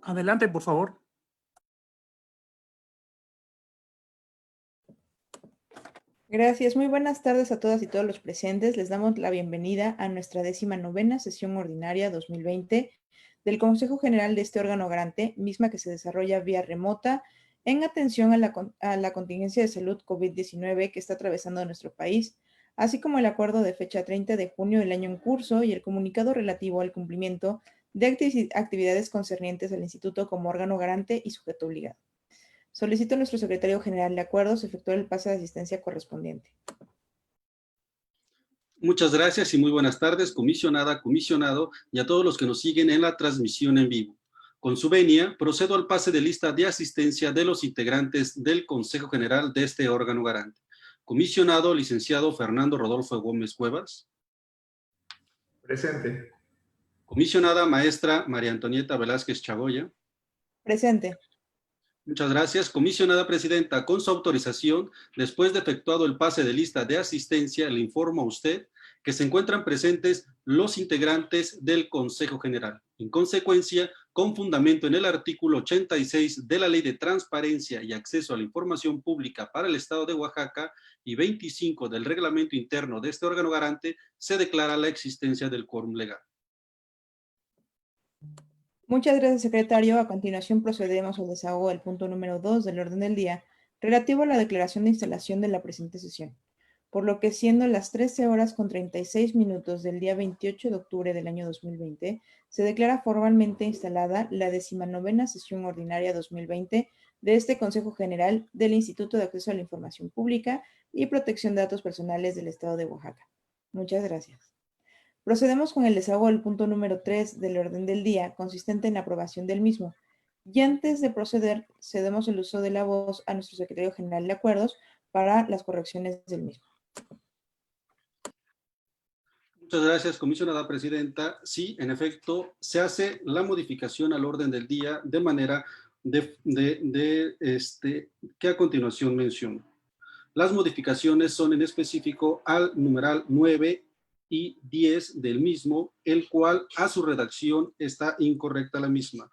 Adelante, por favor. Gracias. Muy buenas tardes a todas y todos los presentes. Les damos la bienvenida a nuestra 19ª sesión ordinaria 2020 del Consejo General de este órgano garante, misma que se desarrolla vía remota en atención a la contingencia de salud COVID-19 que está atravesando nuestro país, así como el acuerdo de fecha 30 de junio del año en curso y el comunicado relativo al cumplimiento de actividades concernientes al Instituto como órgano garante y sujeto obligado. Solicito a nuestro secretario general de acuerdos efectuar el pase de asistencia correspondiente. Muchas gracias y muy buenas tardes, comisionada, comisionado y a todos los que nos siguen en la transmisión en vivo. Con su venia, procedo al pase de lista de asistencia de los integrantes del Consejo General de este órgano garante. Comisionado, licenciado Fernando Rodolfo Gómez Cuevas. Presente. Comisionada maestra María Antonieta Velázquez Chagoya. Presente. Muchas gracias. Comisionada presidenta, con su autorización, después de efectuado el pase de lista de asistencia, le informo a usted que se encuentran presentes los integrantes del Consejo General. En consecuencia, con fundamento en el artículo 86 de la Ley de Transparencia y Acceso a la Información Pública para el Estado de Oaxaca y 25 del Reglamento Interno de este órgano garante, se declara la existencia del quórum legal. Muchas gracias, secretario. A continuación procedemos al desahogo del punto número 2 del orden del día, relativo a la declaración de instalación de la presente sesión. Por lo que siendo las 13:36 del día 28 de octubre del año 2020, se declara formalmente instalada la 19ª sesión ordinaria 2020 de este Consejo General del Instituto de Acceso a la Información Pública y Protección de Datos Personales del Estado de Oaxaca. Muchas gracias. Procedemos con el desahogo del punto número 3 del orden del día, consistente en la aprobación del mismo. Y antes de proceder, cedemos el uso de la voz a nuestro secretario general de acuerdos para las correcciones del mismo. Muchas gracias, comisionada presidenta. Sí, en efecto, se hace la modificación al orden del día de manera que a continuación menciono. Las modificaciones son en específico al numeral 9 y 10 del mismo, el cual a su redacción está incorrecta la misma,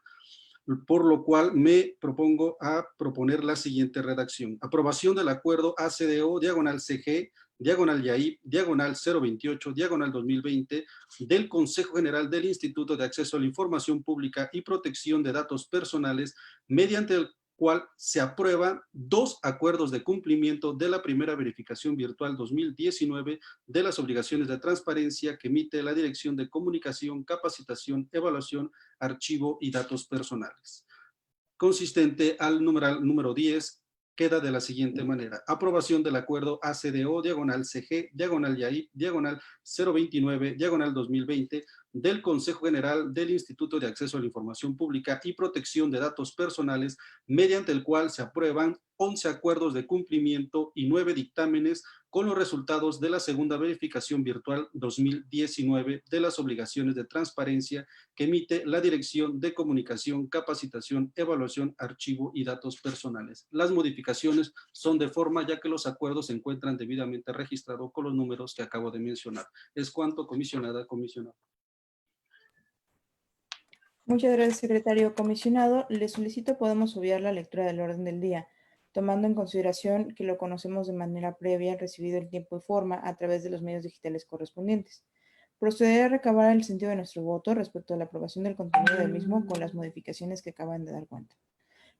por lo cual me propongo a proponer la siguiente redacción. Aprobación del acuerdo ACDO, diagonal CG, diagonal YAIP, diagonal 028, diagonal 2020, del Consejo General del Instituto de Acceso a la Información Pública y Protección de Datos Personales, mediante el cual se aprueban 2 acuerdos de cumplimiento de la primera verificación virtual 2019 de las obligaciones de transparencia que emite la Dirección de Comunicación, Capacitación, Evaluación, Archivo y Datos Personales. Consistente al numeral número 10, queda de la siguiente manera. Aprobación del acuerdo ACDO, diagonal CG, diagonal YAIP, diagonal 029, diagonal 2020, del Consejo General del Instituto de Acceso a la Información Pública y Protección de Datos Personales, mediante el cual se aprueban 11 acuerdos de cumplimiento y 9 dictámenes con los resultados de la segunda verificación virtual 2019 de las obligaciones de transparencia que emite la Dirección de Comunicación, Capacitación, Evaluación, Archivo y Datos Personales. Las modificaciones son de forma ya que los acuerdos se encuentran debidamente registrados con los números que acabo de mencionar. Es cuanto, comisionada, comisionado. Muchas gracias, secretario. Comisionado, le solicito podamos obviar la lectura del orden del día, tomando en consideración que lo conocemos de manera previa, recibido el tiempo y forma a través de los medios digitales correspondientes. Procederé a recabar el sentido de nuestro voto respecto a la aprobación del contenido del mismo con las modificaciones que acaban de dar cuenta.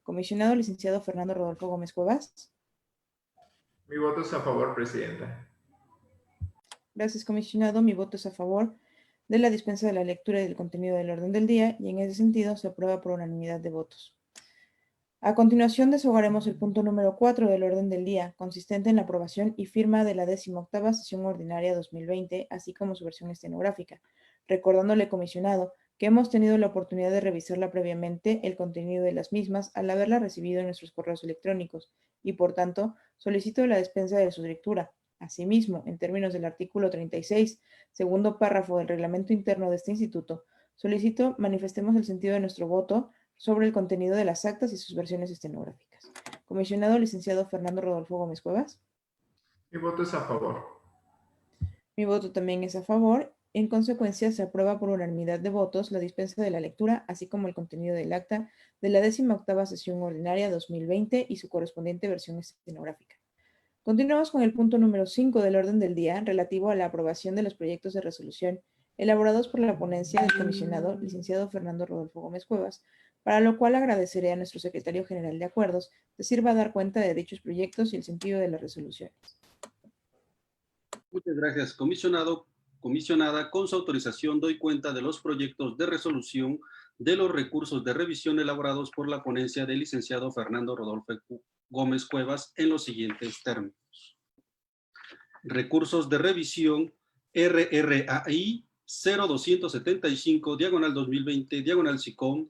Comisionado licenciado Fernando Rodolfo Gómez Cuevas. Mi voto es a favor, presidenta. Gracias, comisionado. Mi voto es a favor de la dispensa de la lectura y del contenido del orden del día, y en ese sentido se aprueba por unanimidad de votos. A continuación desahogaremos el punto número 4 del orden del día, consistente en la aprobación y firma de la 18ª sesión ordinaria 2020, así como su versión estenográfica, recordándole, comisionado, que hemos tenido la oportunidad de revisarla previamente el contenido de las mismas al haberla recibido en nuestros correos electrónicos, y por tanto solicito la dispensa de su lectura. Asimismo, en términos del artículo 36, segundo párrafo del reglamento interno de este instituto, solicito manifestemos el sentido de nuestro voto sobre el contenido de las actas y sus versiones estenográficas. Comisionado licenciado Fernando Rodolfo Gómez Cuevas. Mi voto es a favor. Mi voto también es a favor En consecuencia, se aprueba por unanimidad de votos la dispensa de la lectura, así como el contenido del acta de la 18ª sesión ordinaria 2020 y su correspondiente versión estenográfica. Continuamos con el punto número 5 del orden del día, relativo a la aprobación de los proyectos de resolución elaborados por la ponencia del comisionado licenciado Fernando Rodolfo Gómez Cuevas, para lo cual agradeceré a nuestro secretario general de acuerdos que sirva a dar cuenta de dichos proyectos y el sentido de las resoluciones. Muchas gracias, comisionado. Comisionada, con su autorización doy cuenta de los proyectos de resolución de los recursos de revisión elaborados por la ponencia del licenciado Fernando Rodolfo Gómez Cuevas en los siguientes términos. Recursos de revisión RRAI 0275, diagonal 2020, diagonal SICOM,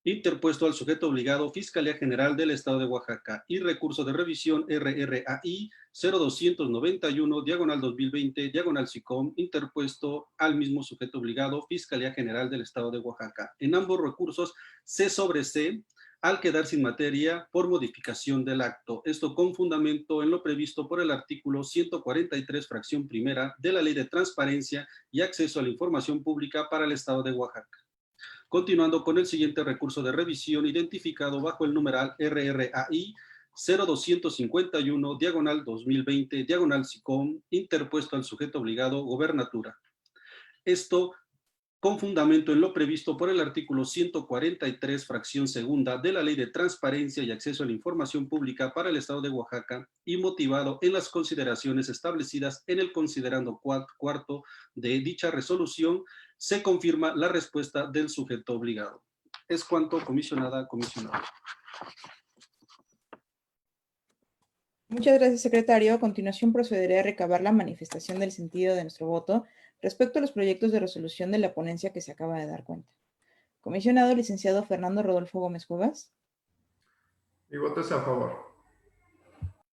interpuesto al sujeto obligado Fiscalía General del Estado de Oaxaca, y recurso de revisión RRAI 0291, diagonal 2020, diagonal SICOM, interpuesto al mismo sujeto obligado Fiscalía General del Estado de Oaxaca. En ambos recursos, C sobre C, al quedar sin materia por modificación del acto. Esto con fundamento en lo previsto por el artículo 143, fracción primera, de la Ley de Transparencia y Acceso a la Información Pública para el Estado de Oaxaca. Continuando con el siguiente recurso de revisión identificado bajo el numeral RRAI 0251, diagonal 2020, diagonal SICOM, interpuesto al sujeto obligado Gobernatura. Esto con fundamento en lo previsto por el artículo 143, fracción segunda, de la Ley de Transparencia y Acceso a la Información Pública para el Estado de Oaxaca y motivado en las consideraciones establecidas en el considerando cuarto de dicha resolución, se confirma la respuesta del sujeto obligado. Es cuanto, comisionada, comisionado. Muchas gracias, secretario. A continuación procederé a recabar la manifestación del sentido de nuestro voto respecto a los proyectos de resolución de la ponencia que se acaba de dar cuenta. Comisionado licenciado Fernando Rodolfo Gómez Cuevas. Mi voto es a favor.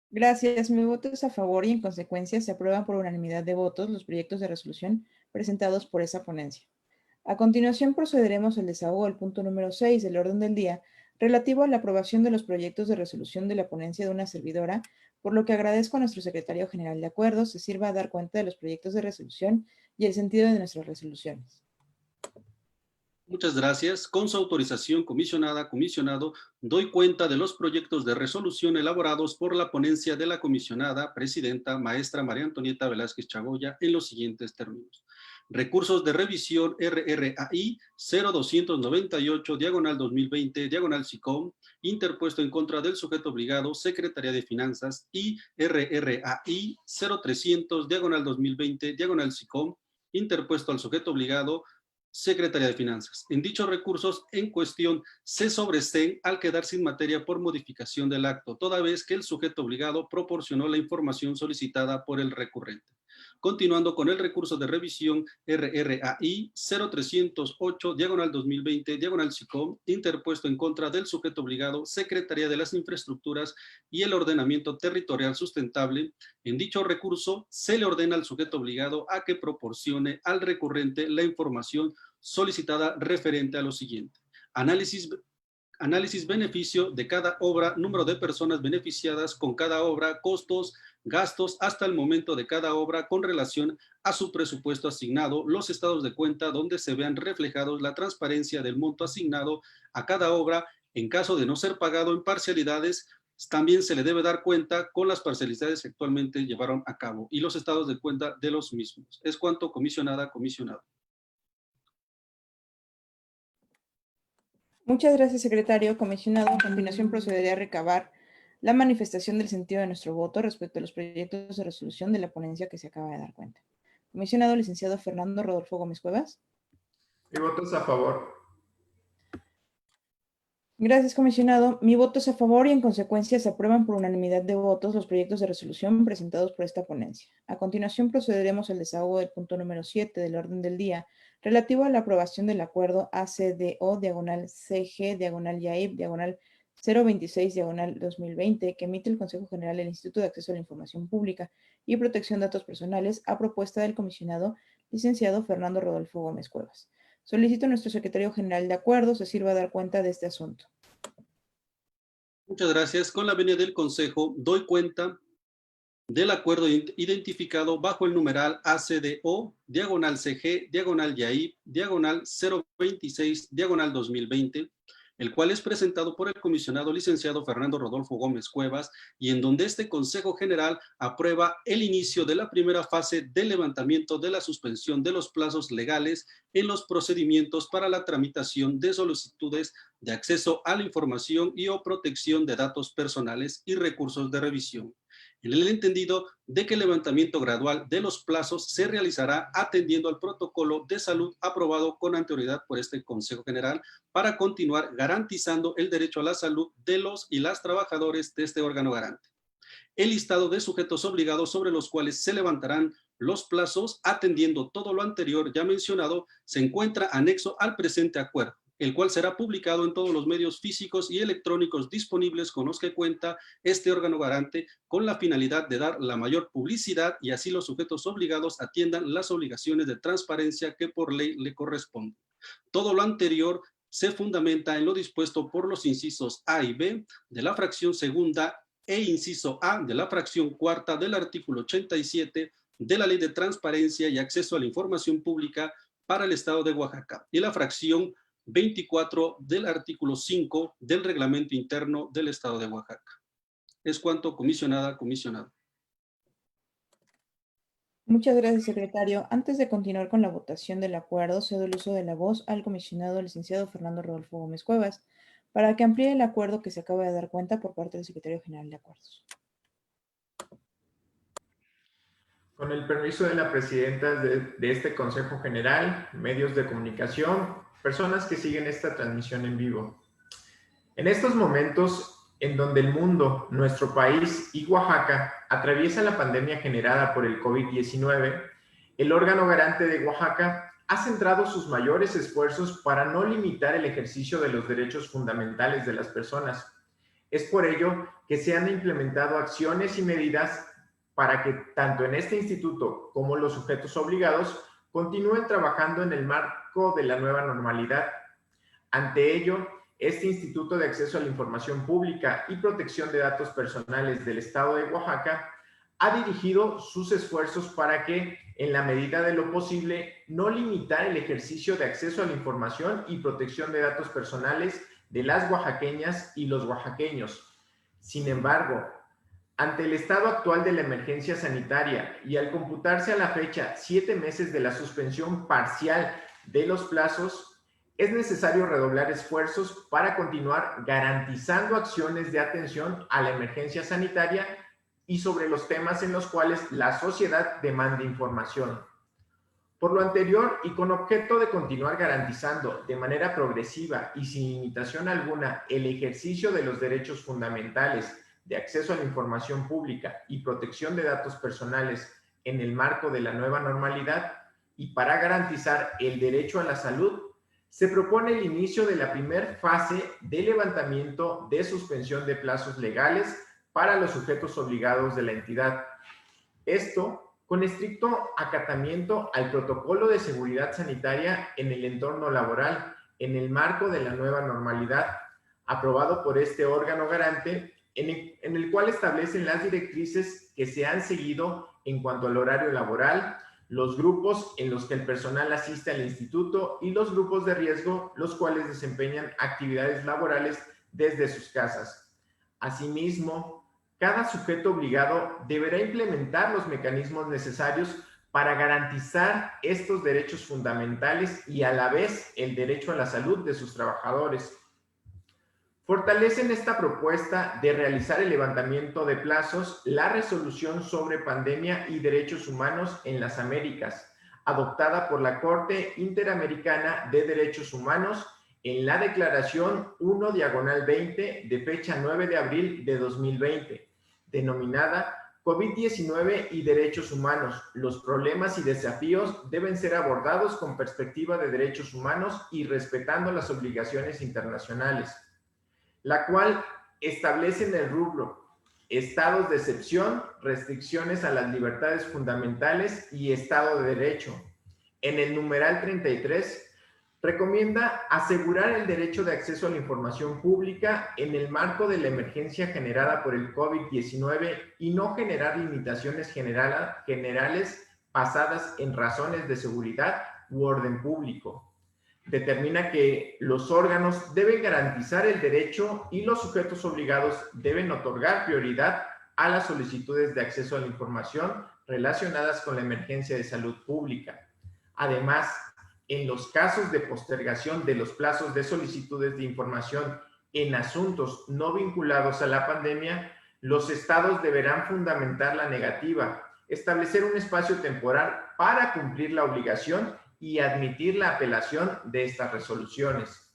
Gracias. Mi voto es a favor y en consecuencia se aprueban por unanimidad de votos los proyectos de resolución presentados por esa ponencia. A continuación procederemos al desahogo del punto número 6 del orden del día relativo a la aprobación de los proyectos de resolución de la ponencia de una servidora, por lo que agradezco a nuestro secretario general de acuerdos se sirva a dar cuenta de los proyectos de resolución y el sentido de nuestras resoluciones. Muchas gracias. Con su autorización, comisionada, comisionado, doy cuenta de los proyectos de resolución elaborados por la ponencia de la comisionada presidenta maestra María Antonieta Velázquez Chagoya en los siguientes términos. Recursos de revisión RRAI 0298, diagonal 2020, diagonal SICOM, interpuesto en contra del sujeto obligado Secretaría de Finanzas, y RRAI 0300, diagonal 2020, diagonal SICOM, interpuesto al sujeto obligado Secretaría de Finanzas. En dichos recursos en cuestión se sobreseen al quedar sin materia por modificación del acto, toda vez que el sujeto obligado proporcionó la información solicitada por el recurrente. Continuando con el recurso de revisión RRAI 0308, diagonal 2020, diagonal SICOM, interpuesto en contra del sujeto obligado Secretaría de las Infraestructuras y el Ordenamiento Territorial Sustentable. En dicho recurso se le ordena al sujeto obligado a que proporcione al recurrente la información solicitada referente a lo siguiente: análisis beneficio de cada obra, número de personas beneficiadas con cada obra, costos, gastos hasta el momento de cada obra con relación a su presupuesto asignado, los estados de cuenta donde se vean reflejados la transparencia del monto asignado a cada obra. En caso de no ser pagado en parcialidades, también se le debe dar cuenta con las parcialidades que actualmente llevaron a cabo y los estados de cuenta de los mismos. Es cuanto, comisionada, comisionado. Muchas gracias, secretario. Comisionado, a continuación procederé a recabar la manifestación del sentido de nuestro voto respecto a los proyectos de resolución de la ponencia que se acaba de dar cuenta. Comisionado licenciado Fernando Rodolfo Gómez Cuevas. Mi voto es a favor. Gracias, comisionado. Mi voto es a favor y en consecuencia se aprueban por unanimidad de votos los proyectos de resolución presentados por esta ponencia. A continuación procederemos al desahogo del punto número 7 del orden del día relativo a la aprobación del acuerdo ACDO, diagonal CG, diagonal YAIP, diagonal 026, diagonal 2020, que emite el Consejo General del Instituto de Acceso a la Información Pública y Protección de Datos Personales a propuesta del comisionado licenciado Fernando Rodolfo Gómez Cuevas. Solicito a nuestro secretario general de acuerdos se sirva a dar cuenta de este asunto. Muchas gracias. Con la venia del Consejo, doy cuenta del acuerdo identificado bajo el numeral ACDO, diagonal CG, diagonal YAIP, diagonal 026, diagonal 2020, el cual es presentado por el comisionado licenciado Fernando Rodolfo Gómez Cuevas y en donde este Consejo General aprueba el inicio de la primera fase del levantamiento de la suspensión de los plazos legales en los procedimientos para la tramitación de solicitudes de acceso a la información y o protección de datos personales y recursos de revisión, en el entendido de que el levantamiento gradual de los plazos se realizará atendiendo al protocolo de salud aprobado con anterioridad por este Consejo General para continuar garantizando el derecho a la salud de los y las trabajadores de este órgano garante. El listado de sujetos obligados sobre los cuales se levantarán los plazos, atendiendo todo lo anterior ya mencionado, se encuentra anexo al presente acuerdo, el cual será publicado en todos los medios físicos y electrónicos disponibles con los que cuenta este órgano garante, con la finalidad de dar la mayor publicidad y así los sujetos obligados atiendan las obligaciones de transparencia que por ley le corresponden. Todo lo anterior se fundamenta en lo dispuesto por los incisos A y B de la fracción segunda e inciso A de la fracción cuarta del artículo 87 de la Ley de Transparencia y Acceso a la Información Pública para el Estado de Oaxaca y la fracción 24 del artículo 5 del Reglamento Interno del Estado de Oaxaca. Es cuanto, comisionada, comisionado. Muchas gracias, secretario. Antes de continuar con la votación del acuerdo, cedo el uso de la voz al comisionado licenciado Fernando Rodolfo Gómez Cuevas para que amplíe el acuerdo que se acaba de dar cuenta por parte del secretario general de Acuerdos. Con el permiso de la presidenta de este Consejo General, medios de comunicación, personas que siguen esta transmisión en vivo. En estos momentos en donde el mundo, nuestro país y Oaxaca atraviesa la pandemia generada por el COVID-19, el órgano garante de Oaxaca ha centrado sus mayores esfuerzos para no limitar el ejercicio de los derechos fundamentales de las personas. Es por ello que se han implementado acciones y medidas para que tanto en este instituto como los sujetos obligados continúen trabajando en el marco de la nueva normalidad. Ante ello, este Instituto de Acceso a la Información Pública y Protección de Datos Personales del Estado de Oaxaca ha dirigido sus esfuerzos para que, en la medida de lo posible, no limitar el ejercicio de acceso a la información y protección de datos personales de las oaxaqueñas y los oaxaqueños. Sin embargo, ante el estado actual de la emergencia sanitaria y al computarse a la fecha 7 meses de la suspensión parcial de los plazos, es necesario redoblar esfuerzos para continuar garantizando acciones de atención a la emergencia sanitaria y sobre los temas en los cuales la sociedad demanda información. Por lo anterior y con objeto de continuar garantizando de manera progresiva y sin limitación alguna el ejercicio de los derechos fundamentales de acceso a la información pública y protección de datos personales en el marco de la nueva normalidad y para garantizar el derecho a la salud, se propone el inicio de la primera fase de levantamiento de suspensión de plazos legales para los sujetos obligados de la entidad. Esto con estricto acatamiento al protocolo de seguridad sanitaria en el entorno laboral en el marco de la nueva normalidad, aprobado por este órgano garante, en el cual establecen las directrices que se han seguido en cuanto al horario laboral, los grupos en los que el personal asiste al instituto y los grupos de riesgo, los cuales desempeñan actividades laborales desde sus casas. Asimismo, cada sujeto obligado deberá implementar los mecanismos necesarios para garantizar estos derechos fundamentales y a la vez el derecho a la salud de sus trabajadores. Fortalecen esta propuesta de realizar el levantamiento de plazos la resolución sobre pandemia y derechos humanos en las Américas, adoptada por la Corte Interamericana de Derechos Humanos en la Declaración 1/20 de fecha 9 de abril de 2020, denominada COVID-19 y Derechos Humanos. Los problemas y desafíos deben ser abordados con perspectiva de derechos humanos y respetando las obligaciones internacionales, la cual establece en el rubro estados de excepción, restricciones a las libertades fundamentales y Estado de Derecho. En el numeral 33, Recomienda asegurar el derecho de acceso a la información pública en el marco de la emergencia generada por el COVID-19 y no generar limitaciones generales basadas en razones de seguridad u orden público. Determina que los órganos deben garantizar el derecho y los sujetos obligados deben otorgar prioridad a las solicitudes de acceso a la información relacionadas con la emergencia de salud pública. Además, en los casos de postergación de los plazos de solicitudes de información en asuntos no vinculados a la pandemia, los estados deberán fundamentar la negativa, establecer un espacio temporal para cumplir la obligación y admitir la apelación de estas resoluciones.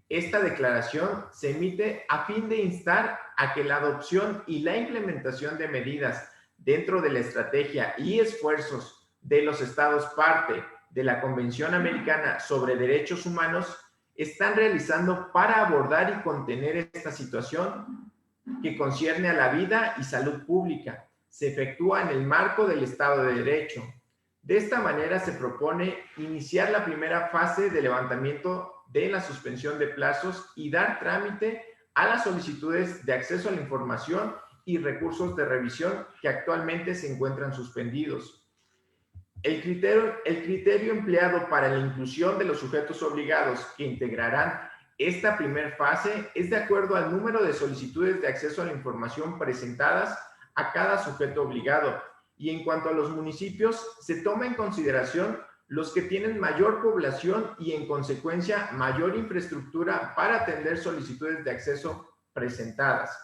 Esta declaración se emite a fin de instar a que la adopción y la implementación de medidas dentro de la estrategia y esfuerzos de los estados parte de la Convención Americana sobre Derechos Humanos están realizando para abordar y contener esta situación que concierne a la vida y salud pública. Se efectúa en el marco del Estado de Derecho. De esta manera se propone iniciar la primera fase de levantamiento de la suspensión de plazos y dar trámite a las solicitudes de acceso a la información y recursos de revisión que actualmente se encuentran suspendidos. El criterio empleado para la inclusión de los sujetos obligados que integrarán esta primera fase es de acuerdo al número de solicitudes de acceso a la información presentadas a cada sujeto obligado, y en cuanto a los municipios, se toma en consideración los que tienen mayor población y en consecuencia mayor infraestructura para atender solicitudes de acceso presentadas.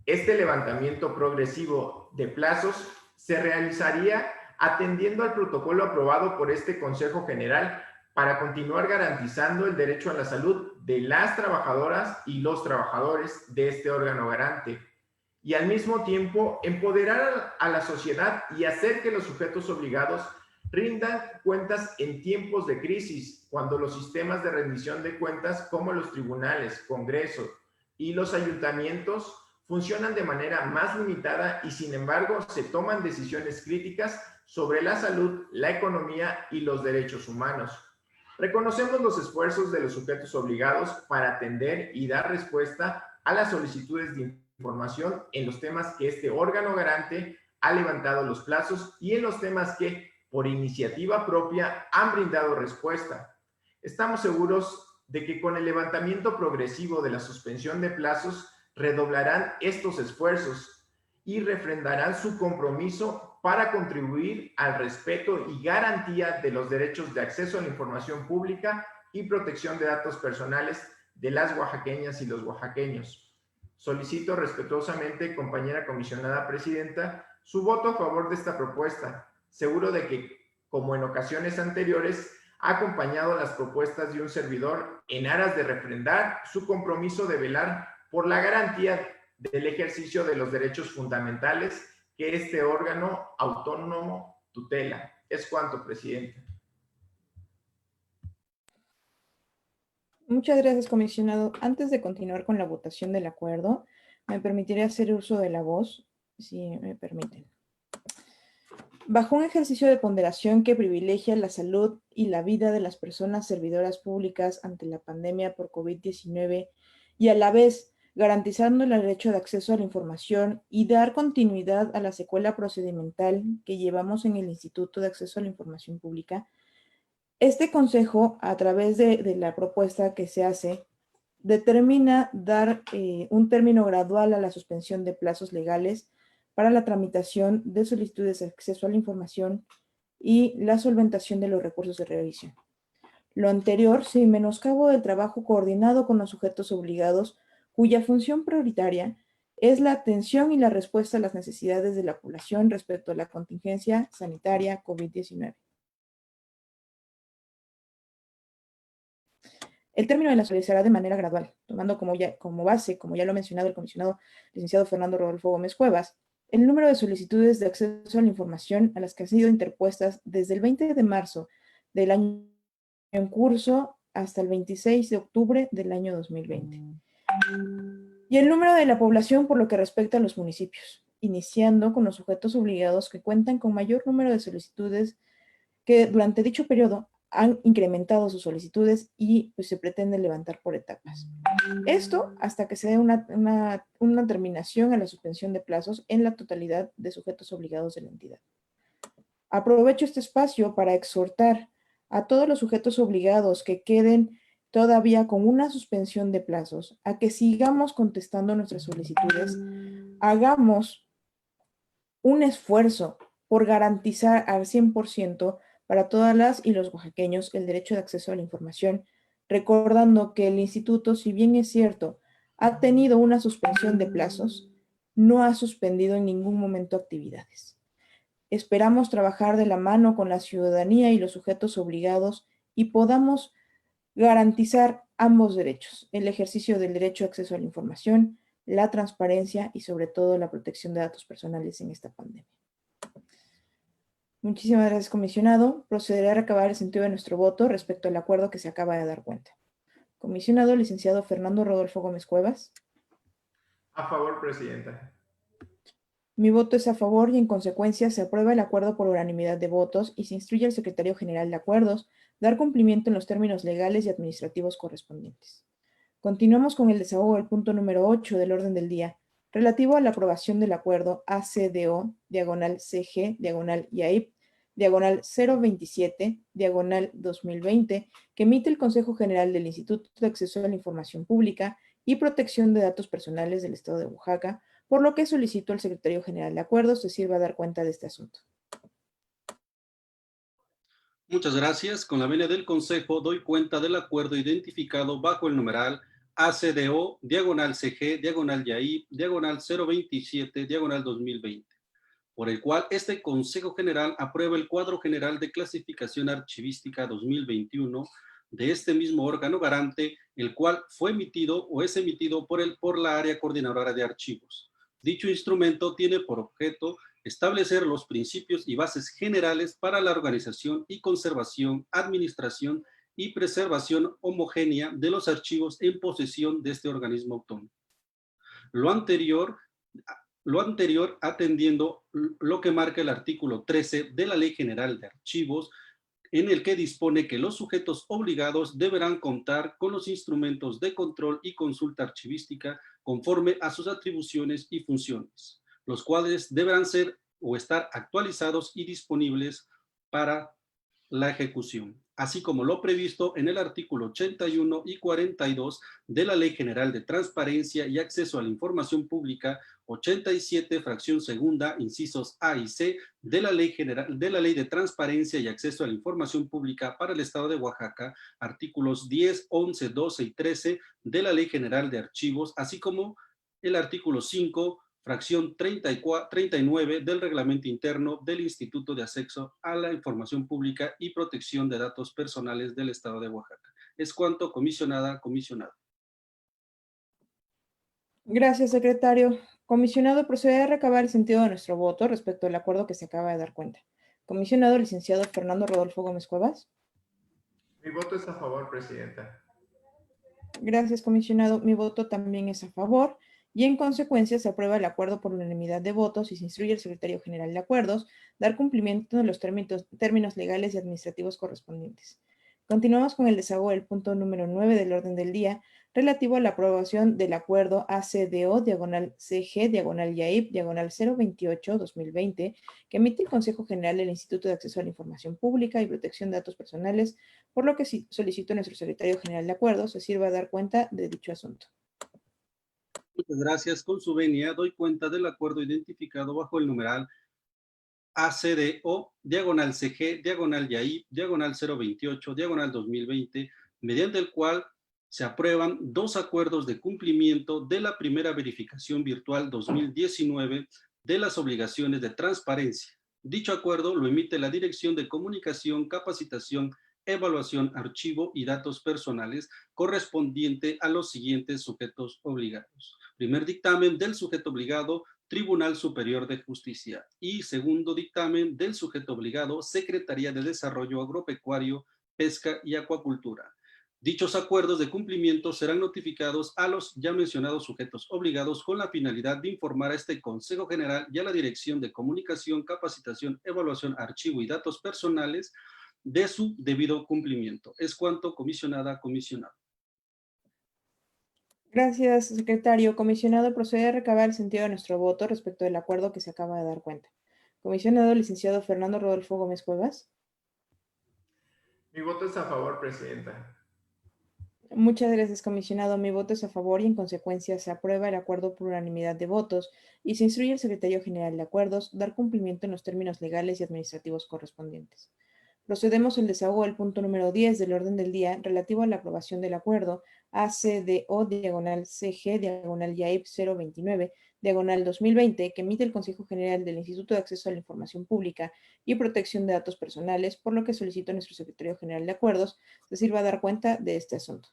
Este levantamiento progresivo de plazos se realizaría atendiendo al protocolo aprobado por este Consejo General para continuar garantizando el derecho a la salud de las trabajadoras y los trabajadores de este órgano garante, y al mismo tiempo empoderar a la sociedad y hacer que los sujetos obligados rindan cuentas en tiempos de crisis, cuando los sistemas de rendición de cuentas como los tribunales, congresos y los ayuntamientos funcionan de manera más limitada y sin embargo se toman decisiones críticas sobre la salud, la economía y los derechos humanos. Reconocemos los esfuerzos de los sujetos obligados para atender y dar respuesta a las solicitudes de información en los temas que este órgano garante ha levantado los plazos y en los temas que, por iniciativa propia, han brindado respuesta. Estamos seguros de que con el levantamiento progresivo de la suspensión de plazos redoblarán estos esfuerzos y refrendarán su compromiso para contribuir al respeto y garantía de los derechos de acceso a la información pública y protección de datos personales de las oaxaqueñas y los oaxaqueños. Solicito respetuosamente, compañera comisionada presidenta, su voto a favor de esta propuesta, seguro de que, como en ocasiones anteriores, ha acompañado las propuestas de un servidor en aras de refrendar su compromiso de velar por la garantía del ejercicio de los derechos fundamentales que este órgano autónomo tutela. Es cuanto, presidente. Muchas gracias, comisionado. Antes de continuar con la votación del acuerdo, me permitiré hacer uso de la voz, si me permiten. Bajo un ejercicio de ponderación que privilegia la salud y la vida de las personas servidoras públicas ante la pandemia por COVID-19 y a la vez garantizando el derecho de acceso a la información y dar continuidad a la secuela procedimental que llevamos en el Instituto de Acceso a la Información Pública, este Consejo, a través de la propuesta que se hace, determina dar un término gradual a la suspensión de plazos legales para la tramitación de solicitudes de acceso a la información y la solventación de los recursos de revisión. Lo anterior sin menoscabo del trabajo coordinado con los sujetos obligados, cuya función prioritaria es la atención y la respuesta a las necesidades de la población respecto a la contingencia sanitaria COVID-19. El término de la realizará de manera gradual, tomando como base, como ya lo ha mencionado el comisionado licenciado Fernando Rodolfo Gómez Cuevas, el número de solicitudes de acceso a la información a las que han sido interpuestas desde el 20 de marzo del año en curso hasta el 26 de octubre del año 2020. Y el número de la población por lo que respecta a los municipios, iniciando con los sujetos obligados que cuentan con mayor número de solicitudes que durante dicho periodo han incrementado sus solicitudes y pues, se pretende levantar por etapas. Esto hasta que se dé una terminación a la suspensión de plazos en la totalidad de sujetos obligados de la entidad. Aprovecho este espacio para exhortar a todos los sujetos obligados que queden todavía con una suspensión de plazos a que sigamos contestando nuestras solicitudes, hagamos un esfuerzo por garantizar al 100% para todas las y los oaxaqueños el derecho de acceso a la información, recordando que el instituto, si bien es cierto, ha tenido una suspensión de plazos, no ha suspendido en ningún momento actividades. Esperamos trabajar de la mano con la ciudadanía y los sujetos obligados y podamos garantizar ambos derechos, el ejercicio del derecho a acceso a la información, la transparencia y sobre todo la protección de datos personales en esta pandemia. Muchísimas gracias, comisionado. Procederé a recabar el sentido de nuestro voto respecto al acuerdo que se acaba de dar cuenta. Comisionado, licenciado Fernando Rodolfo Gómez Cuevas. A favor, presidenta. Mi voto es a favor y en consecuencia se aprueba el acuerdo por unanimidad de votos y se instruye al secretario general de acuerdos dar cumplimiento en los términos legales y administrativos correspondientes. Continuamos con el desahogo del punto número 8 del orden del día, relativo a la aprobación del acuerdo ACDO, /CG, /YAIP, /027, /2020, que emite el Consejo General del Instituto de Acceso a la Información Pública y Protección de Datos Personales del Estado de Oaxaca, por lo que solicito al secretario general de acuerdos se sirva a dar cuenta de este asunto. Muchas gracias. Con la venia del Consejo, doy cuenta del acuerdo identificado bajo el numeral ACDO, /CG, /YAIP, /027, /2020, por el cual este Consejo General aprueba el cuadro general de clasificación archivística 2021 de este mismo órgano garante, el cual fue emitido o es emitido por la área coordinadora de archivos. Dicho instrumento tiene por objeto establecer los principios y bases generales para la organización y conservación, administración y preservación homogénea de los archivos en posesión de este organismo autónomo. Lo anterior atendiendo lo que marca el artículo 13 de la Ley General de Archivos, en el que dispone que los sujetos obligados deberán contar con los instrumentos de control y consulta archivística conforme a sus atribuciones y funciones, los cuales deberán ser o estar actualizados y disponibles para la ejecución, así como lo previsto en el artículo 81 y 42 de la Ley General de Transparencia y Acceso a la Información Pública, 87, fracción segunda, incisos A y C, de la Ley de Transparencia y Acceso a la Información Pública para el Estado de Oaxaca, artículos 10, 11, 12 y 13 de la Ley General de Archivos, así como el artículo 5, fracción 39 del Reglamento Interno del Instituto de Acceso a la Información Pública y Protección de Datos Personales del Estado de Oaxaca. Es cuanto, comisionada, comisionado. Gracias, secretario. Comisionado, procede a recabar el sentido de nuestro voto respecto al acuerdo que se acaba de dar cuenta. Comisionado, licenciado Fernando Rodolfo Gómez Cuevas. Mi voto es a favor, presidenta. Gracias, comisionado. Mi voto también es a favor y en consecuencia se aprueba el acuerdo por unanimidad de votos y se instruye al secretario general de acuerdos dar cumplimiento de los términos legales y administrativos correspondientes. Continuamos con el desahogo del punto número 9 del orden del día, relativo a la aprobación del acuerdo ACDO, /CG, /YAIP, /028-2020, que emite el Consejo General del Instituto de Acceso a la Información Pública y Protección de Datos Personales, por lo que solicito a nuestro secretario general de acuerdos se sirva a dar cuenta de dicho asunto. Muchas gracias. Con su venia, doy cuenta del acuerdo identificado bajo el numeral ACDO, /CG, /YAIP, /028, /2020, mediante el cual se aprueban dos acuerdos de cumplimiento de la primera verificación virtual 2019 de las obligaciones de transparencia. Dicho acuerdo lo emite la Dirección de Comunicación, Capacitación, Evaluación, Archivo y Datos Personales, correspondiente a los siguientes sujetos obligados. Primer dictamen del sujeto obligado, Tribunal Superior de Justicia, y segundo dictamen del sujeto obligado, Secretaría de Desarrollo Agropecuario, Pesca y Acuacultura. Dichos acuerdos de cumplimiento serán notificados a los ya mencionados sujetos obligados con la finalidad de informar a este Consejo General y a la Dirección de Comunicación, Capacitación, Evaluación, Archivo y Datos Personales de su debido cumplimiento. Es cuanto, comisionada, comisionado. Gracias, secretario. Comisionado, procede a recabar el sentido de nuestro voto respecto del acuerdo que se acaba de dar cuenta. Comisionado, licenciado Fernando Rodolfo Gómez Cuevas. Mi voto es a favor, presidenta. Muchas gracias, comisionado. Mi voto es a favor y en consecuencia se aprueba el acuerdo por unanimidad de votos y se instruye al secretario general de acuerdos dar cumplimiento en los términos legales y administrativos correspondientes. Procedemos al desahogo del punto número 10 del orden del día relativo a la aprobación del acuerdo ACDO/CG/YAIP 029/2020 que emite el Consejo General del Instituto de Acceso a la Información Pública y Protección de Datos Personales, por lo que solicito a nuestro secretario general de acuerdos se sirva a dar cuenta de este asunto.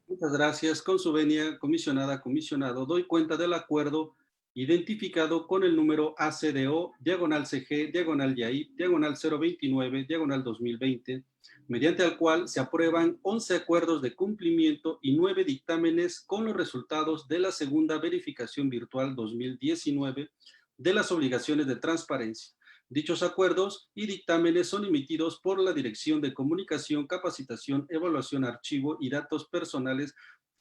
Muchas gracias. Con su venia, comisionada, comisionado, doy cuenta del acuerdo identificado con el número ACDO/CG/YAIP/029/2020, mediante el cual se aprueban 11 acuerdos de cumplimiento y 9 dictámenes con los resultados de la segunda verificación virtual 2019 de las obligaciones de transparencia. Dichos acuerdos y dictámenes son emitidos por la Dirección de Comunicación, Capacitación, Evaluación, Archivo y Datos Personales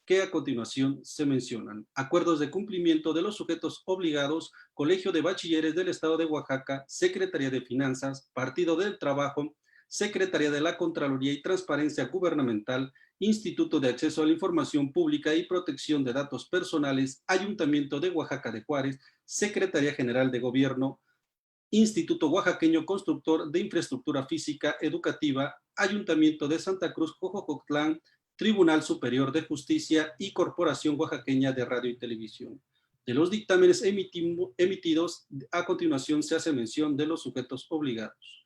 que a continuación se mencionan. Acuerdos de cumplimiento de los sujetos obligados, Colegio de Bachilleres del Estado de Oaxaca, Secretaría de Finanzas, Partido del Trabajo, Secretaría de la Contraloría y Transparencia Gubernamental, Instituto de Acceso a la Información Pública y Protección de Datos Personales, Ayuntamiento de Oaxaca de Juárez, Secretaría General de Gobierno, Instituto Oaxaqueño Constructor de Infraestructura Física Educativa, Ayuntamiento de Santa Cruz, Jojocotlán, Tribunal Superior de Justicia y Corporación Oaxaqueña de Radio y Televisión. De los dictámenes emitidos, a continuación se hace mención de los sujetos obligados.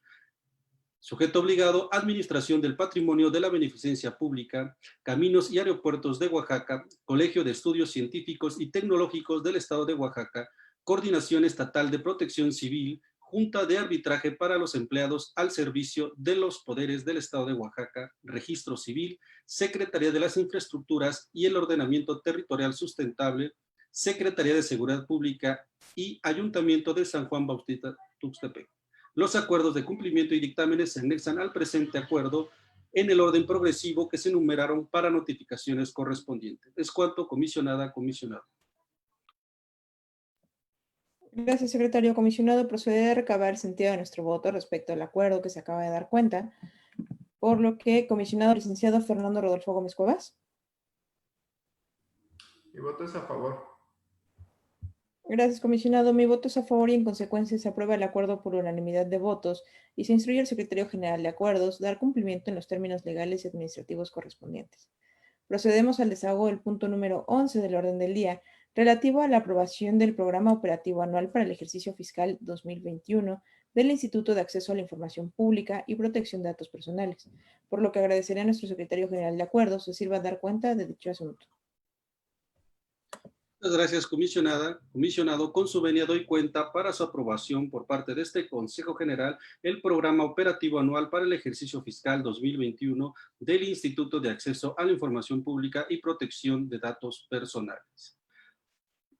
Sujeto obligado, Administración del Patrimonio de la Beneficencia Pública, Caminos y Aeropuertos de Oaxaca, Colegio de Estudios Científicos y Tecnológicos del Estado de Oaxaca, Coordinación Estatal de Protección Civil, Junta de Arbitraje para los Empleados al Servicio de los Poderes del Estado de Oaxaca, Registro Civil, Secretaría de las Infraestructuras y el Ordenamiento Territorial Sustentable, Secretaría de Seguridad Pública y Ayuntamiento de San Juan Bautista, Tuxtepec. Los acuerdos de cumplimiento y dictámenes se anexan al presente acuerdo en el orden progresivo que se enumeraron para notificaciones correspondientes. Es cuanto, comisionada, comisionado. Gracias, secretario. Comisionado, procede a recabar el sentido de nuestro voto respecto al acuerdo que se acaba de dar cuenta, por lo que, comisionado licenciado Fernando Rodolfo Gómez Cuevas. Mi voto es a favor. Gracias, comisionado. Mi voto es a favor y en consecuencia se aprueba el acuerdo por unanimidad de votos y se instruye al secretario general de acuerdos dar cumplimiento en los términos legales y administrativos correspondientes. Procedemos al desahogo del punto número 11 del orden del día, relativo a la aprobación del Programa Operativo Anual para el Ejercicio Fiscal 2021 del Instituto de Acceso a la Información Pública y Protección de Datos Personales, por lo que agradeceré a nuestro secretario general de acuerdos se sirva a dar cuenta de dicho asunto. Muchas gracias, comisionada. Comisionado, con su venia doy cuenta para su aprobación por parte de este Consejo General el Programa Operativo Anual para el Ejercicio Fiscal 2021 del Instituto de Acceso a la Información Pública y Protección de Datos Personales.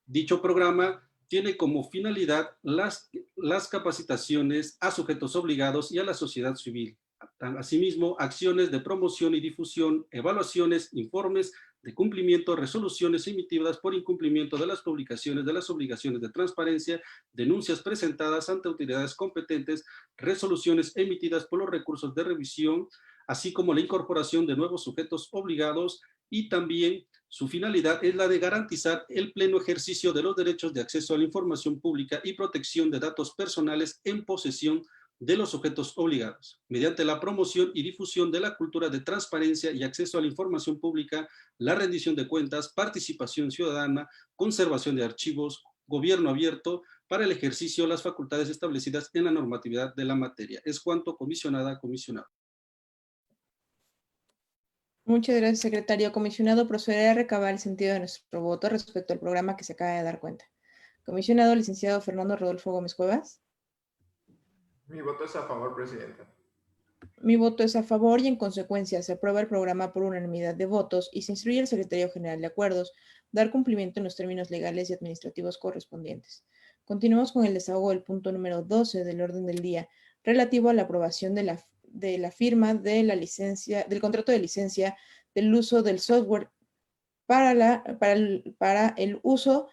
Dicho programa tiene como finalidad las capacitaciones a sujetos obligados y a la sociedad civil. Asimismo, acciones de promoción y difusión, evaluaciones, informes de cumplimiento, resoluciones emitidas por incumplimiento de las publicaciones de las obligaciones de transparencia, denuncias presentadas ante autoridades competentes, resoluciones emitidas por los recursos de revisión, así como la incorporación de nuevos sujetos obligados, y también su finalidad es la de garantizar el pleno ejercicio de los derechos de acceso a la información pública y protección de datos personales en posesión de los sujetos obligados, mediante la promoción y difusión de la cultura de transparencia y acceso a la información pública, la rendición de cuentas, participación ciudadana, conservación de archivos, gobierno abierto, para el ejercicio de las facultades establecidas en la normatividad de la materia. Es cuanto, comisionada, comisionado. Muchas gracias, secretario. Comisionado, procederé a recabar el sentido de nuestro voto respecto al programa que se acaba de dar cuenta. Comisionado licenciado Fernando Rodolfo Gómez Cuevas. Mi voto es a favor, presidenta. Mi voto es a favor y en consecuencia se aprueba el programa por unanimidad de votos y se instruye al secretario general de acuerdos dar cumplimiento en los términos legales y administrativos correspondientes. Continuamos con el desahogo del punto número 12 del orden del día, relativo a la aprobación de la firma de la licencia, del contrato de licencia del uso del software para el uso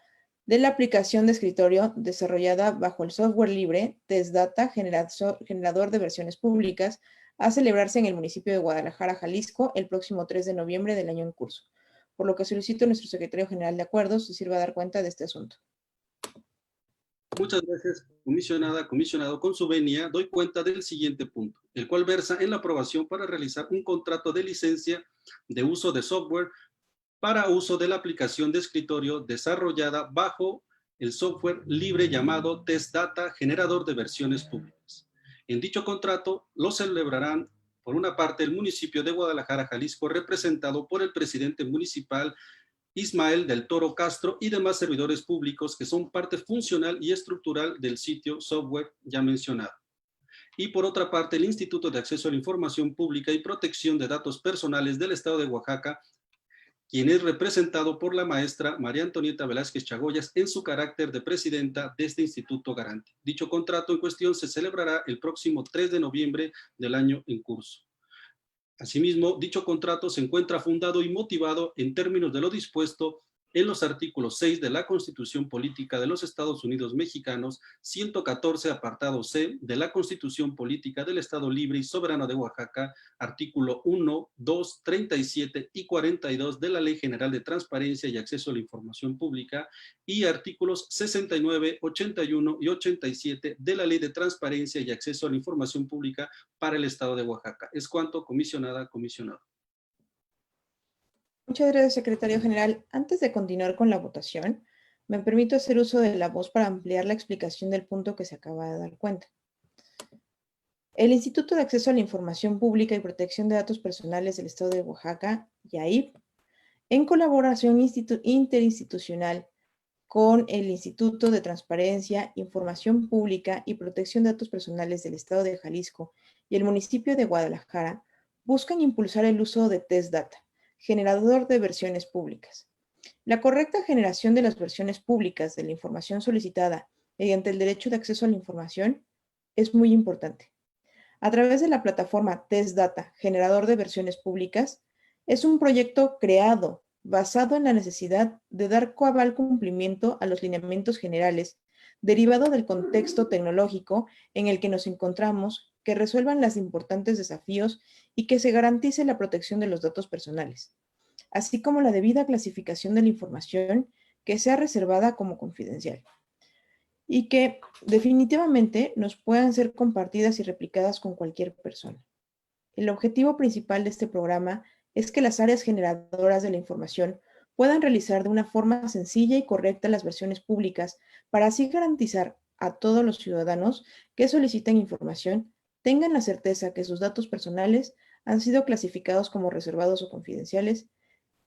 de la aplicación de escritorio desarrollada bajo el software libre TestData, generador de versiones públicas, a celebrarse en el municipio de Guadalajara, Jalisco, el próximo 3 de noviembre del año en curso. Por lo que solicito a nuestro secretario general de acuerdos se sirva a dar cuenta de este asunto. Muchas gracias, comisionada, comisionado. Con su venia, doy cuenta del siguiente punto, el cual versa en la aprobación para realizar un contrato de licencia de uso de software para uso de la aplicación de escritorio desarrollada bajo el software libre llamado TestData, generador de versiones públicas. En dicho contrato lo celebrarán, por una parte, el municipio de Guadalajara, Jalisco, representado por el presidente municipal Ismael del Toro Castro y demás servidores públicos que son parte funcional y estructural del sitio software ya mencionado. Y por otra parte, el Instituto de Acceso a la Información Pública y Protección de Datos Personales del Estado de Oaxaca, quien es representado por la maestra María Antonieta Velázquez Chagoyas en su carácter de presidenta de este instituto garante. Dicho contrato en cuestión se celebrará el próximo 3 de noviembre del año en curso. Asimismo, dicho contrato se encuentra fundado y motivado en términos de lo dispuesto en los artículos 6 de la Constitución Política de los Estados Unidos Mexicanos, 114, apartado C, de la Constitución Política del Estado Libre y Soberano de Oaxaca, artículo 1, 2, 37 y 42 de la Ley General de Transparencia y Acceso a la Información Pública y artículos 69, 81 y 87 de la Ley de Transparencia y Acceso a la Información Pública para el Estado de Oaxaca. Es cuanto, comisionada, comisionado. Muchas gracias, secretario general. Antes de continuar con la votación, me permito hacer uso de la voz para ampliar la explicación del punto que se acaba de dar cuenta. El Instituto de Acceso a la Información Pública y Protección de Datos Personales del Estado de Oaxaca, IAIP, en colaboración interinstitucional con el Instituto de Transparencia, Información Pública y Protección de Datos Personales del Estado de Jalisco y el municipio de Guadalajara, buscan impulsar el uso de TestData, generador de versiones públicas. La correcta generación de las versiones públicas de la información solicitada mediante el derecho de acceso a la información es muy importante. A través de la plataforma TestData, generador de versiones públicas, es un proyecto creado basado en la necesidad de dar cabal cumplimiento a los lineamientos generales derivado del contexto tecnológico en el que nos encontramos, que resuelvan los importantes desafíos y que se garantice la protección de los datos personales, así como la debida clasificación de la información que sea reservada como confidencial y que definitivamente nos puedan ser compartidas y replicadas con cualquier persona. El objetivo principal de este programa es que las áreas generadoras de la información puedan realizar de una forma sencilla y correcta las versiones públicas para así garantizar a todos los ciudadanos que soliciten información tengan la certeza que sus datos personales han sido clasificados como reservados o confidenciales,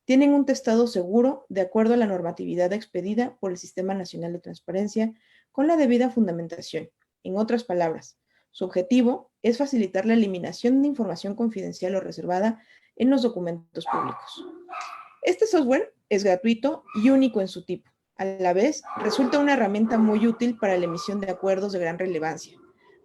tienen un testado seguro de acuerdo a la normatividad expedida por el Sistema Nacional de Transparencia con la debida fundamentación. En otras palabras, su objetivo es facilitar la eliminación de información confidencial o reservada en los documentos públicos. Este software es gratuito y único en su tipo. A la vez, resulta una herramienta muy útil para la emisión de acuerdos de gran relevancia.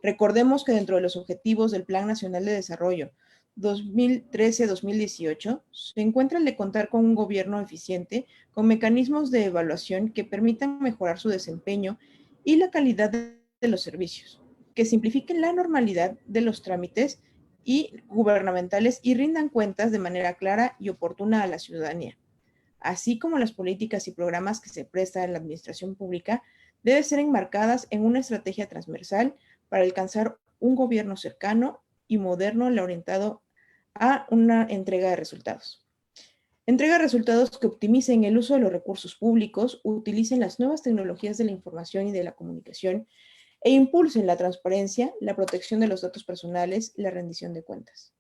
Recordemos que dentro de los objetivos del Plan Nacional de Desarrollo 2013-2018 se encuentra el de contar con un gobierno eficiente con mecanismos de evaluación que permitan mejorar su desempeño y la calidad de los servicios, que simplifiquen la normalidad de los trámites y gubernamentales y rindan cuentas de manera clara y oportuna a la ciudadanía, así como las políticas y programas que se prestan en la administración pública deben ser enmarcadas en una estrategia transversal para alcanzar un gobierno cercano y moderno orientado a una entrega de resultados. Entrega de resultados que optimicen el uso de los recursos públicos, utilicen las nuevas tecnologías de la información y de la comunicación e impulsen la transparencia, la protección de los datos personales y la rendición de cuentas.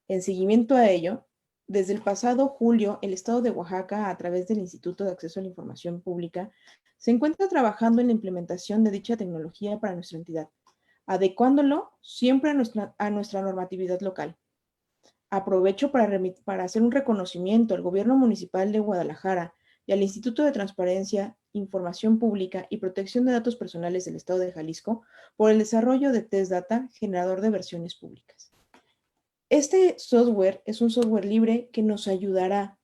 En seguimiento a ello, desde el pasado julio, el Estado de Oaxaca, a través del Instituto de Acceso a la Información Pública, se encuentra trabajando en la implementación de dicha tecnología para nuestra entidad, adecuándolo siempre a nuestra normatividad local. Aprovecho para hacer un reconocimiento al Gobierno Municipal de Guadalajara y al Instituto de Transparencia Información Pública y Protección de Datos Personales del Estado de Jalisco por el desarrollo de Test Data, generador de versiones públicas. Este software es un software libre que nos ayudará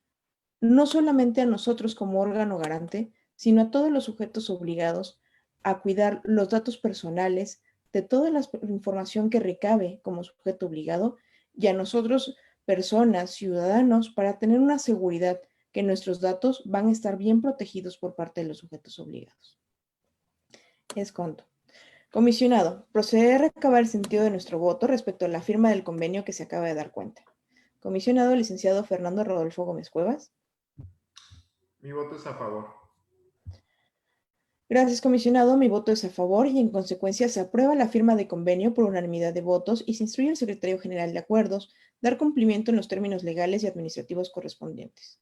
no solamente a nosotros como órgano garante, sino a todos los sujetos obligados a cuidar los datos personales de toda la información que recabe como sujeto obligado y a nosotros, personas, ciudadanos, para tener una seguridad que nuestros datos van a estar bien protegidos por parte de los sujetos obligados. Es cuanto. Comisionado, procederé a recabar el sentido de nuestro voto respecto a la firma del convenio que se acaba de dar cuenta. Comisionado, licenciado Fernando Rodolfo Gómez Cuevas. Mi voto es a favor. Gracias, comisionado. Mi voto es a favor y, en consecuencia, se aprueba la firma de convenio por unanimidad de votos y se instruye al Secretario General de Acuerdos dar cumplimiento en los términos legales y administrativos correspondientes.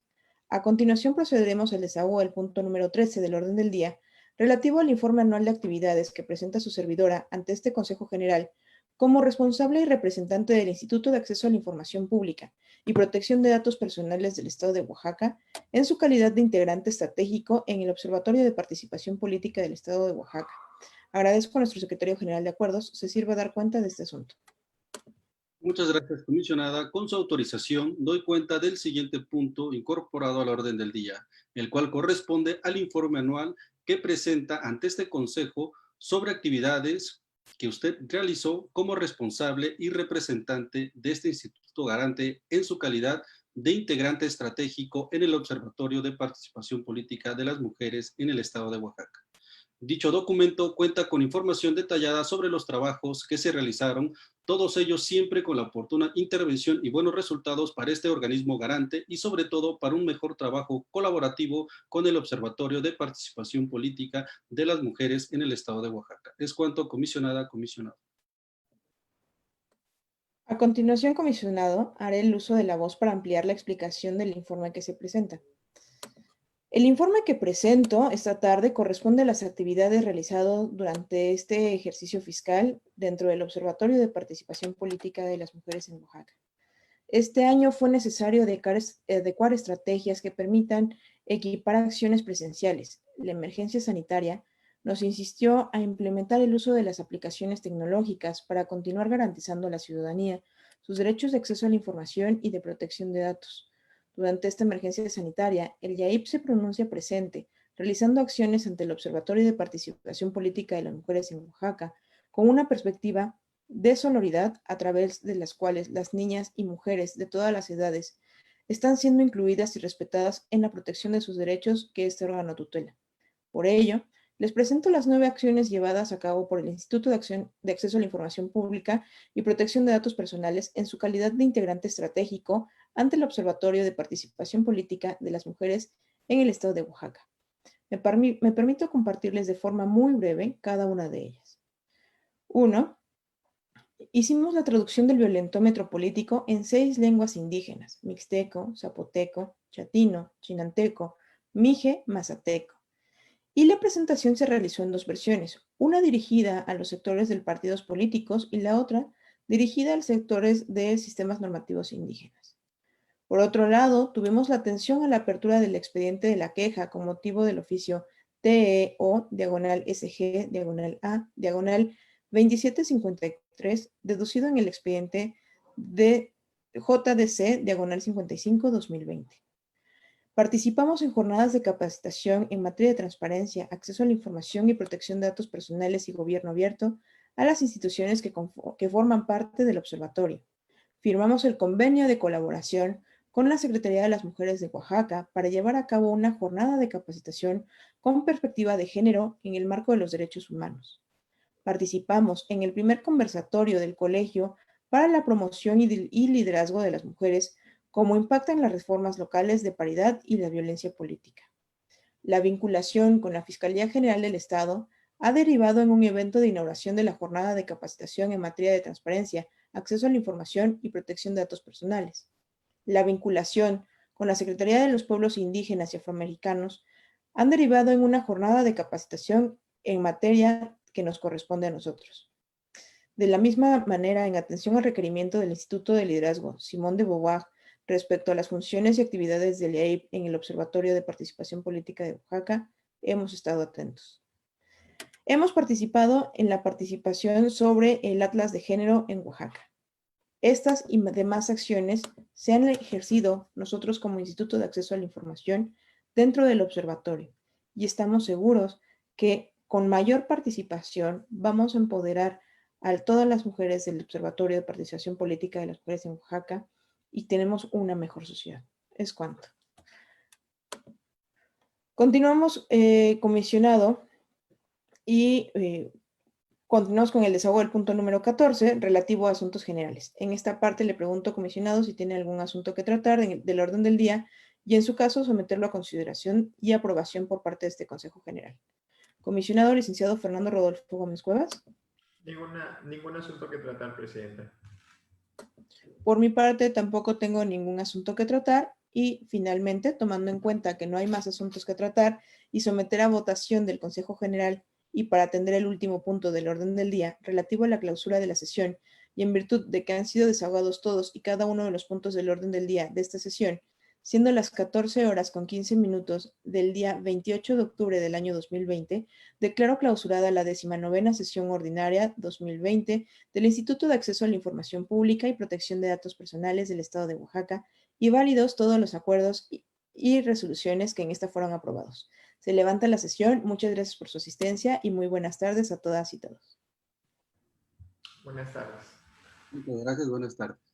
A continuación, procederemos al desahogo del punto número 13 del orden del día, relativo al informe anual de actividades que presenta su servidora ante este Consejo General como responsable y representante del Instituto de Acceso a la Información Pública y Protección de Datos Personales del Estado de Oaxaca, en su calidad de integrante estratégico en el Observatorio de Participación Política del Estado de Oaxaca. Agradezco a nuestro Secretario General de Acuerdos se sirva dar cuenta de este asunto. Muchas gracias, comisionada. Con su autorización, doy cuenta del siguiente punto incorporado al orden del día, el cual corresponde al informe anual que presenta ante este Consejo sobre actividades que usted realizó como responsable y representante de este Instituto Garante en su calidad de integrante estratégico en el Observatorio de Participación Política de las Mujeres en el Estado de Oaxaca. Dicho documento cuenta con información detallada sobre los trabajos que se realizaron, todos ellos siempre con la oportuna intervención y buenos resultados para este organismo garante y sobre todo para un mejor trabajo colaborativo con el Observatorio de Participación Política de las Mujeres en el Estado de Oaxaca. Es cuanto, comisionada, comisionado. A continuación, comisionado, haré el uso de la voz para ampliar la explicación del informe que se presenta. El informe que presento esta tarde corresponde a las actividades realizadas durante este ejercicio fiscal dentro del Observatorio de Participación Política de las Mujeres en Oaxaca. Este año fue necesario adecuar estrategias que permitan equipar acciones presenciales. La emergencia sanitaria nos insistió a implementar el uso de las aplicaciones tecnológicas para continuar garantizando a la ciudadanía sus derechos de acceso a la información y de protección de datos. Durante esta emergencia sanitaria, el IAIP se pronuncia presente, realizando acciones ante el Observatorio de Participación Política de las Mujeres en Oaxaca, con una perspectiva de sororidad a través de las cuales las niñas y mujeres de todas las edades están siendo incluidas y respetadas en la protección de sus derechos que este órgano tutela. Por ello, les presento las 9 acciones llevadas a cabo por el Instituto de Acceso a la Información Pública y Protección de Datos Personales en su calidad de integrante estratégico ante el Observatorio de Participación Política de las Mujeres en el Estado de Oaxaca. Me permito compartirles de forma muy breve cada una de ellas. 1. Hicimos la traducción del violentómetro político en 6 lenguas indígenas: mixteco, zapoteco, chatino, chinanteco, mije, mazateco. Y la presentación se realizó en 2 versiones, una dirigida a los sectores de partidos políticos y la otra dirigida a los sectores de sistemas normativos indígenas. Por otro lado, tuvimos la atención a la apertura del expediente de la queja con motivo del oficio TEO/SG/A/2753, deducido en el expediente de JDC/55/2020. Participamos en jornadas de capacitación en materia de transparencia, acceso a la información y protección de datos personales y gobierno abierto a las instituciones que forman parte del observatorio. Firmamos el convenio de colaboración con la Secretaría de las Mujeres de Oaxaca para llevar a cabo una jornada de capacitación con perspectiva de género en el marco de los derechos humanos. Participamos en el primer conversatorio del colegio para la promoción y liderazgo de las mujeres, cómo impactan las reformas locales de paridad y la violencia política. La vinculación con la Fiscalía General del Estado ha derivado en un evento de inauguración de la jornada de capacitación en materia de transparencia, acceso a la información y protección de datos personales. La vinculación con la Secretaría de los Pueblos Indígenas y Afroamericanos han derivado en una jornada de capacitación en materia que nos corresponde a nosotros. De la misma manera, en atención al requerimiento del Instituto de Liderazgo Simón de Beauvoir respecto a las funciones y actividades del IAIP en el Observatorio de Participación Política de Oaxaca, hemos estado atentos. Hemos participado en la participación sobre el Atlas de Género en Oaxaca. Estas y demás acciones se han ejercido nosotros como Instituto de Acceso a la Información dentro del observatorio y estamos seguros que con mayor participación vamos a empoderar a todas las mujeres del Observatorio de Participación Política de las Mujeres en Oaxaca y tenemos una mejor sociedad. Es cuanto. Continuamos, comisionado, y continuamos con el desahogo del punto número 14, relativo a asuntos generales. En esta parte le pregunto, comisionado, si tiene algún asunto que tratar del orden del día y, en su caso, someterlo a consideración y aprobación por parte de este Consejo General. Comisionado, licenciado Fernando Rodolfo Gómez Cuevas. Ningún asunto que tratar, presidenta. Por mi parte, tampoco tengo ningún asunto que tratar. Y, finalmente, tomando en cuenta que no hay más asuntos que tratar y someter a votación del Consejo General y para atender el último punto del orden del día relativo a la clausura de la sesión y en virtud de que han sido desahogados todos y cada uno de los puntos del orden del día de esta sesión, siendo las 14:15 del día 28 de octubre del año 2020, declaro clausurada la 19ª sesión ordinaria 2020 del Instituto de Acceso a la Información Pública y Protección de Datos Personales del Estado de Oaxaca y válidos todos los acuerdos y resoluciones que en esta fueron aprobados. Se levanta la sesión. Muchas gracias por su asistencia y muy buenas tardes a todas y todos. Buenas tardes. Muchas gracias, buenas tardes.